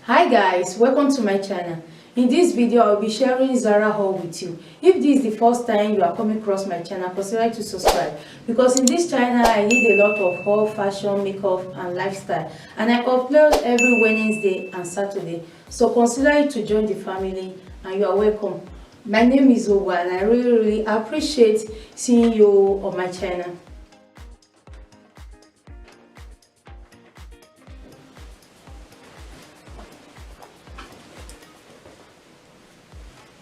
Hi guys, welcome to my channel. In this video I'll be sharing Zara haul with you. If this is the first time you are coming across my channel, consider to subscribe, because in this channel I need a lot of haul, fashion, makeup and lifestyle, and I upload every Wednesday and Saturday, so consider to join the family and you are welcome. My name is Uwa and I really appreciate seeing you on my channel.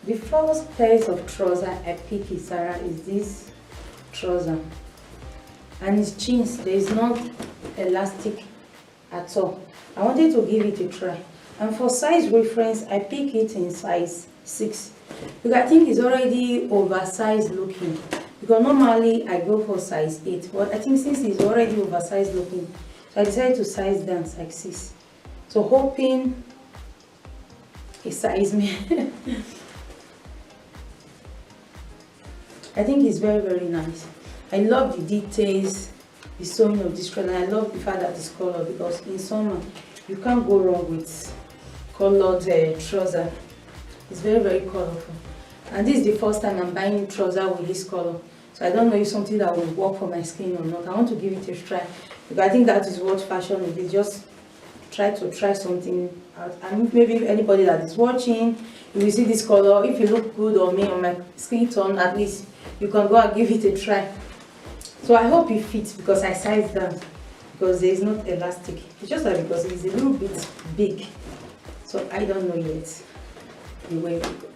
The first pair of trousers I pick in Zara is this trouser, and it's jeans. There is not elastic at all. I wanted to give it a try, and for size reference I pick it in size 6 because I think it's already oversized looking, because normally I go for size 8, but I think since it's already oversized looking, so I decided to size down size 6, so hoping it size me. I think it's very nice. I love the details, the sewing of this trouser, and I love the fact that it's colored, because in summer you can't go wrong with colored trouser. It's very colorful, and this is the first time I'm buying trouser with this color, so I don't know if something that will work for my skin or not. I want to give it a try, because I think that is what fashion is. Just try something out, and maybe if anybody that is watching, you will see this color, if it look good on me, on my skin tone, at least you can go and give it a try. So I hope it fits, because I sized down, because there is not elastic. It's just that because it's a little bit big, so I don't know yet the way it goes.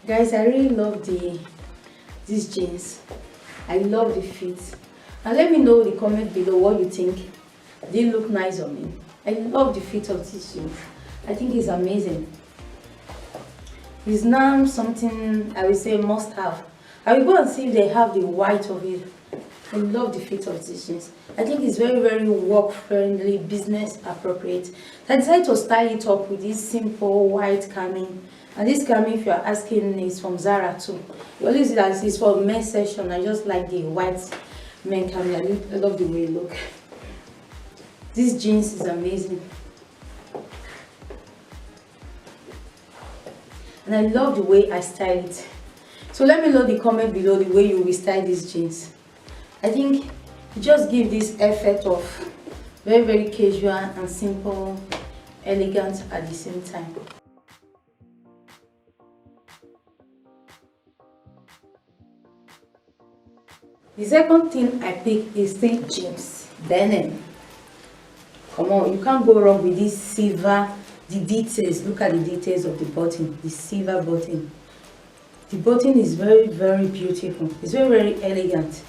Guys, I really love these jeans. I love the fit, and let me know in the comment below what you think. They look nice on me. I love the fit of these jeans. I think it's amazing. It's now something I will say must have. I will go and see if they have the white of it. I love the fit of these jeans. I think it's very work friendly, business appropriate. I decided to style it up with this simple white camin. And this camin, if you are asking, is from Zara too. You always see that it's for men's section. I just like the white men camin. I love the way it look. This jeans is amazing. And I love the way I style it. So let me know in the comment below the way you will style these jeans. I think you just give this effect of very casual and simple, elegant at the same time. The second thing I pick is thin jeans, denim. Come on, you can't go wrong with this silver. The details, look at the details of the button, the silver button. The button is very beautiful. It's very elegant.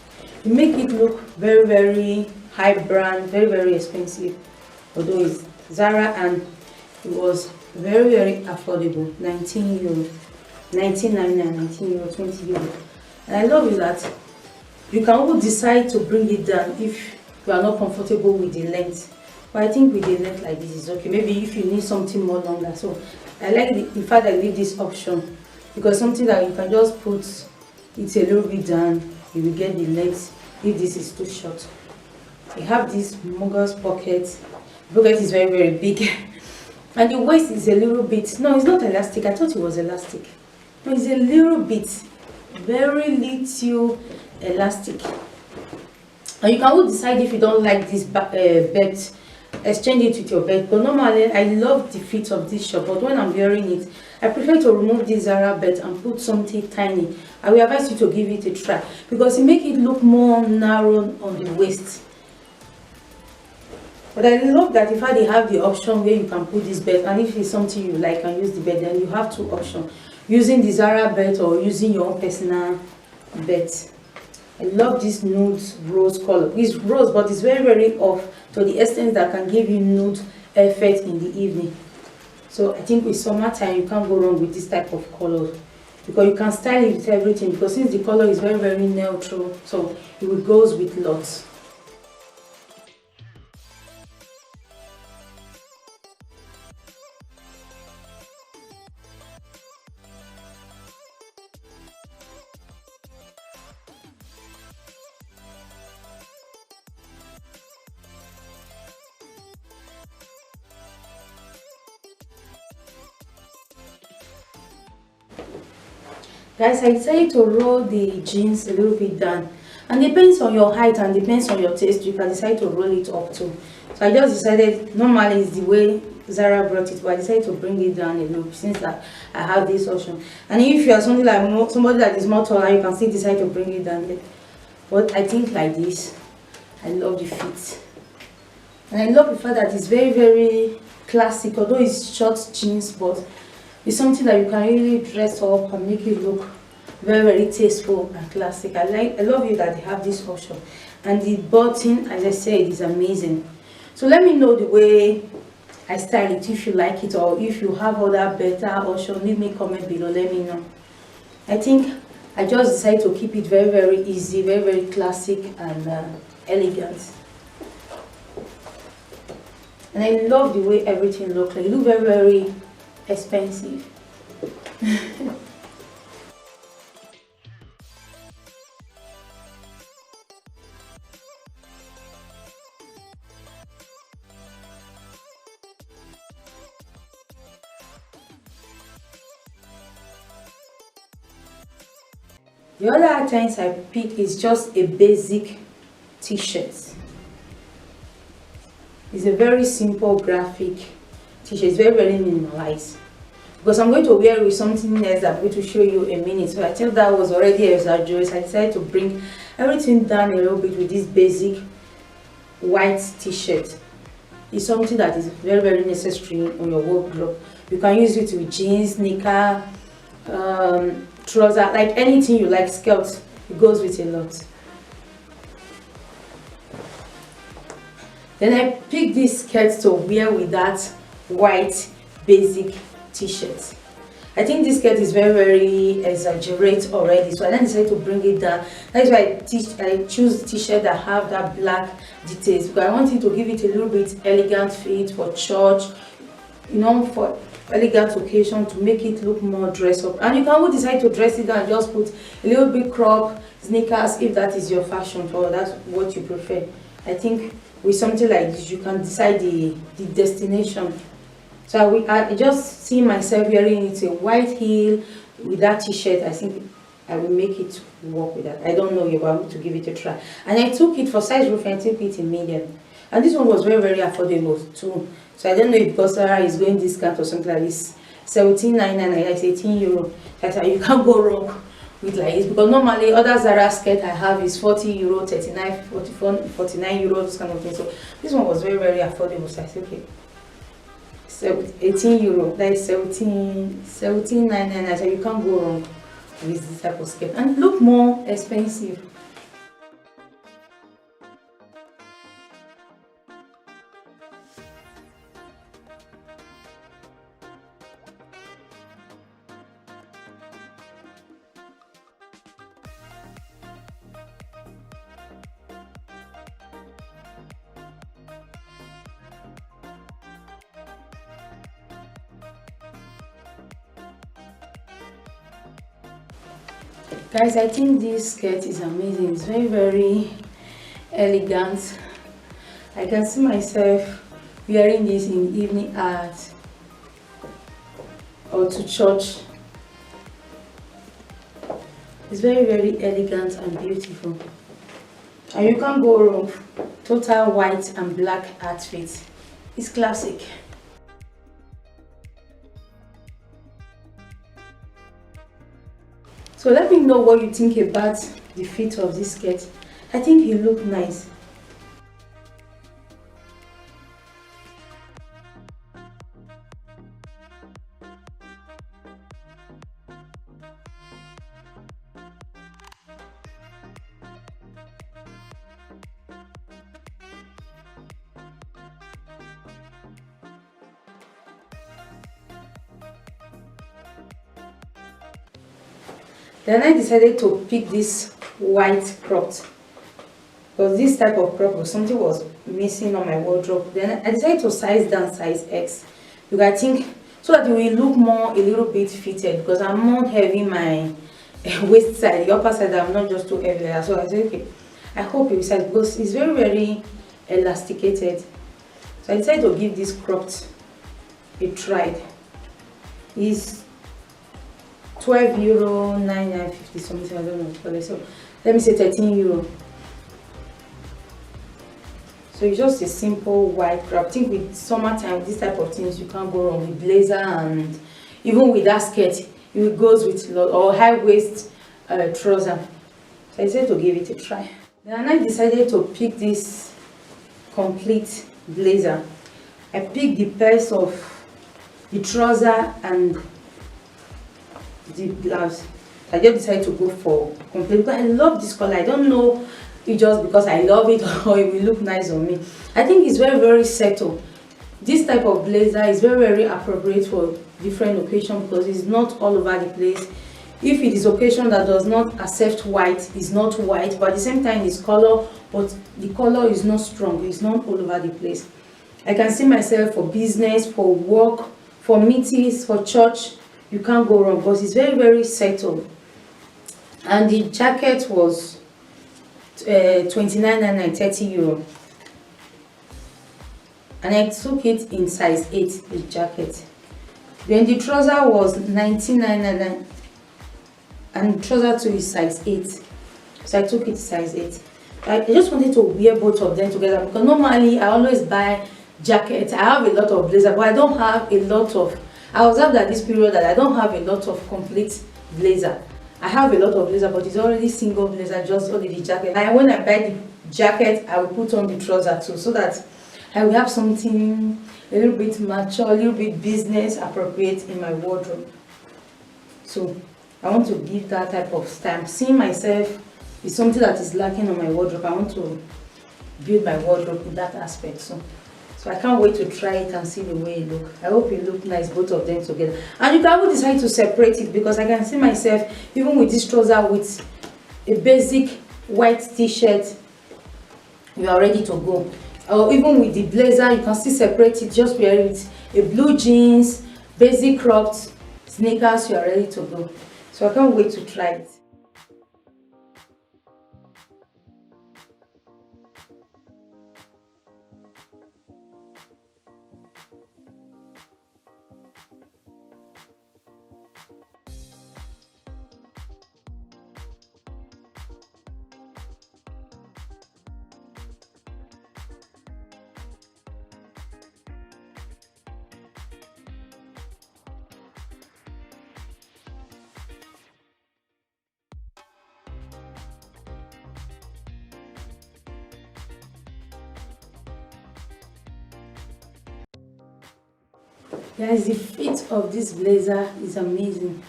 You make it look very high brand, very expensive. Although it's Zara, and it was very affordable. 19 euro, 19.99, 19 euro, 20 euro. And I love it that you can also decide to bring it down if you are not comfortable with the length. But I think with the length like this is okay. Maybe if you need something more longer. So I like the fact I leave this option, because something that you can just put it a little bit down, you will get the length if this is too short. You have this Mogul's pocket. The pocket is very big. And the waist is a little bit, no, it's not elastic. I thought it was elastic. No, it's a little bit, very little elastic. And you can also decide if you don't like this belt, exchange it with your belt. But normally I love the fit of this shop, but when I'm wearing it, I prefer to remove this Zara belt and put something tiny. I will advise you to give it a try, because it makes it look more narrow on the waist. But I love that if they have the option where you can put this belt, and if it's something you like and use the belt, then you have two options: using the Zara belt or using your own personal belt. I love this nude rose color. It's rose, but it's very off to the extent that can give you nude effect in the evening. So I think with summertime you can't go wrong with this type of color, because you can style it with everything, because since the color is very neutral, so it goes with lots. Guys, I decided to roll the jeans a little bit down, and depends on your height and depends on your taste, you can decide to roll it up too. So I just decided, normally it's the way Zara brought it, but I decided to bring it down a little since that I have this option. And if you are something like somebody that is more taller, you can still decide to bring it down. But I think like this, I love the fit, and I love the fact that it's very classic. Although it's short jeans, but it's something that you can really dress up and make it look very tasteful and classic. I love it that they have this option, and the button, as I said, is amazing. So let me know the way I style it, if you like it, or if you have other better option, leave me a comment below, let me know. I think I just decided to keep it very easy, very classic and elegant. And I love the way everything looks like. It looks very expensive. The other items I pick is just a basic t-shirt. It's a very simple graphic t-shirt. It's very minimalized, because I'm going to wear it with something else that I'm going to show you in a minute. So I think that was already exaggerated. I decided to bring everything down a little bit with this basic white t-shirt. It's something that is very necessary on your wardrobe. You can use it with jeans, knicker, trouser, like anything you like, skirts. It goes with a lot. Then I picked this skirt to wear with that white basic t-shirt. I think this skirt is very exaggerate already, so I then decided to bring it down. That's why I choose t-shirt that have that black details, because I wanted to give it a little bit elegant fit for church, you know, for elegant occasion, to make it look more dress up. And you can also decide to dress it down and just put a little bit crop sneakers if that is your fashion, or that's what you prefer. I think with something like this you can decide the destination. So I just see myself wearing it, a white heel with that t-shirt. I think I will make it work with that. I don't know if I'm going to give it a try. And I took it for size roof, and I took it in medium. And this one was very affordable too. So I don't know if because Zara is going discount or something like this. 17.99, it's 18 euro. That's how you can't go wrong with like this, because normally other Zara skirt I have is 40 euro, 39, 44, 49 euros, this kind of thing. So this one was very affordable. So I said, okay, 18 euro, that is 17.99. So you can't go wrong with this type of skirt, and look more expensive. Guys, I think this skirt is amazing. It's very elegant. I can see myself wearing this in evening out or to church. It's very elegant and beautiful, and you can't go wrong. Total white and black outfit. It's classic. So let me know what you think about the fit of this skirt. I think it looks nice. Then I decided to pick this white cropped, because this type of crop was something was missing on my wardrobe. Then I decided to size down size X, because I think so that it will look more a little bit fitted, because I'm more heavy my waist side, the upper side I'm not just too heavy there. So I said okay, I hope it will size, because it's very elasticated. So I decided to give this cropped a try. It's €12, 9.50 something, I don't know what they so let me say €13. So it's just a simple white crop. I think with summertime, this type of things you can't go wrong with blazer, and even with that skirt, it goes with or high waist trouser. So I decided to give it a try. Then I decided to pick this complete blazer. I picked the pairs of the trouser and the blouse. I just decided to go for complete, because I love this color. I don't know it just because I love it or it will look nice on me. I think it's very settled. This type of blazer is very appropriate for different occasions, because it's not all over the place. If it is occasion that does not accept white, it's not white, but at the same time it's color, but the color is not strong, it's not all over the place. I can see myself for business, for work, for meetings, for church. You can't go wrong, because it's very settled. And the jacket was €29.99, €30. And I took it in size 8, the jacket. Then the trouser was $19.99, and trouser too is size 8. So I took it size 8. I just wanted to wear both of them together, because normally I always buy jackets. I have a lot of blazer, but I don't have a lot of, I observed that this period that I don't have a lot of complete blazer. I have a lot of blazer, but it's already single blazer, just only the jacket. And when I buy the jacket, I will put on the trouser too, so that I will have something a little bit mature, a little bit business appropriate in my wardrobe. So I want to give that type of stamp. Seeing myself is something that is lacking on my wardrobe. I want to build my wardrobe in that aspect. So I can't wait to try it and see the way it looks. I hope it looks nice, both of them together. And you can even decide to separate it, because I can see myself even with this trouser with a basic white t-shirt, you are ready to go. Or even with the blazer, you can still separate it, just wear it. A blue jeans, basic cropped sneakers, you are ready to go. So I can't wait to try it. Guys, the fit of this blazer is amazing,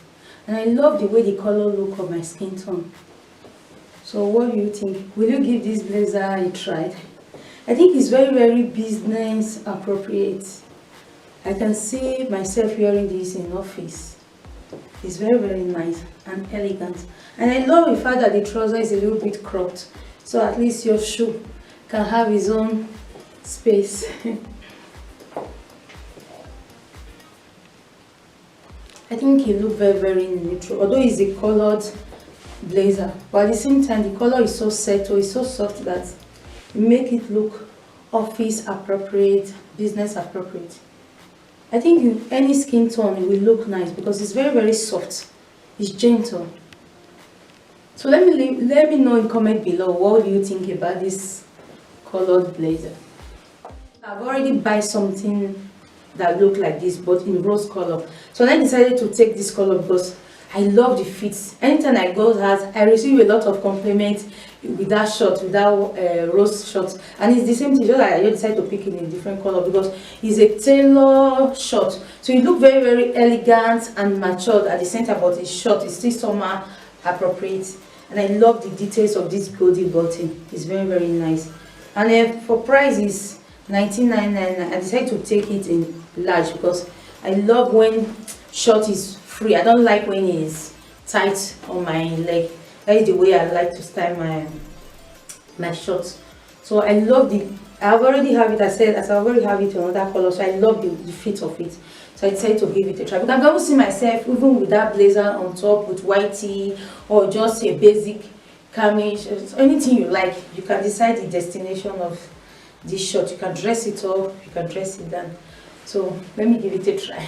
and I love the way the color look of my skin tone. So what do you think? Will you give this blazer a try? I think it's very business appropriate. I can see myself wearing this in office. It's very nice and elegant, and I love the fact that the trouser is a little bit cropped, so at least your shoe can have its own space. I think it looks very neutral, although it's a colored blazer, but at the same time the color is so settled, it's so soft that it makes it look office appropriate, business appropriate. I think in any skin tone it will look nice, because it's very soft, it's gentle. So let me know in comment below, what do you think about this colored blazer? I've already bought something that look like this, but in rose color. So I decided to take this color because I love the fits. Anytime I go out, I receive a lot of compliments with that short, with that rose short, and it's the same thing. Just like I decided to pick it in a different color because it's a tailor short, so it look very elegant and matured at the center, but it's short, it's still summer appropriate. And I love the details of this golden button. It's very nice. And for price is $19.99. I decided to take it in large because I love when short is free. I don't like when it's tight on my leg. That is the way I like to style my shorts. So I love the, I already have it, I said, as I already have it in another color, so I love the fit of it. So I decided to give it a try. Because I can also see myself even with that blazer on top with white tee, or just a basic camish, anything you like. You can decide the destination of this short. You can dress it up, you can dress it down. So let me give it a try.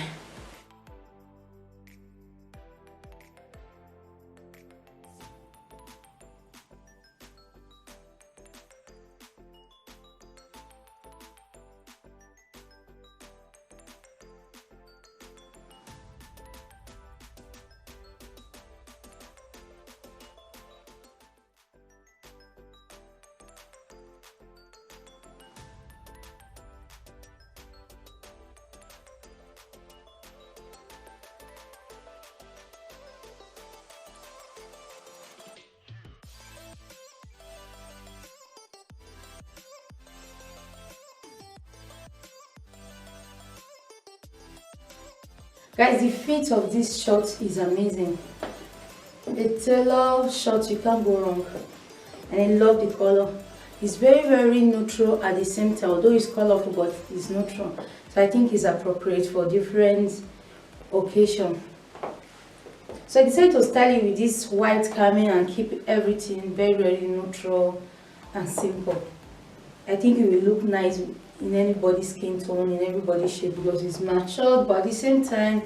Guys, the fit of this short is amazing. A tailor short, you can't go wrong. And I love the color. It's very neutral at the same time, although it's colorful, but it's neutral. So I think it's appropriate for different occasion. So I decided to style it with this white cami and keep everything very neutral and simple. I think it will look nice in anybody's skin tone, in everybody's shape, because it's matured, but at the same time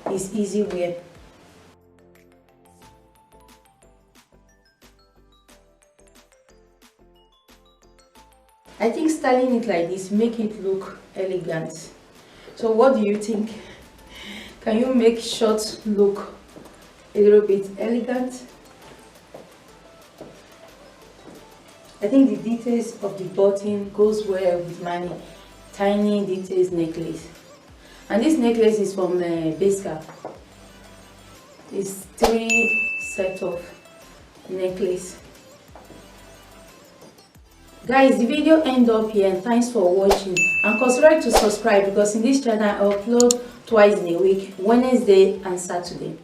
it's easy wear. I think styling it like this make it look elegant. So what do you think? Can you make shorts look a little bit elegant? I think the details of the button goes well with my tiny details necklace. And this necklace is from Basecap. It's 3 sets of necklace. Guys, the video end up here, and thanks for watching. And consider to subscribe, because in this channel I upload twice in a week, Wednesday and Saturday.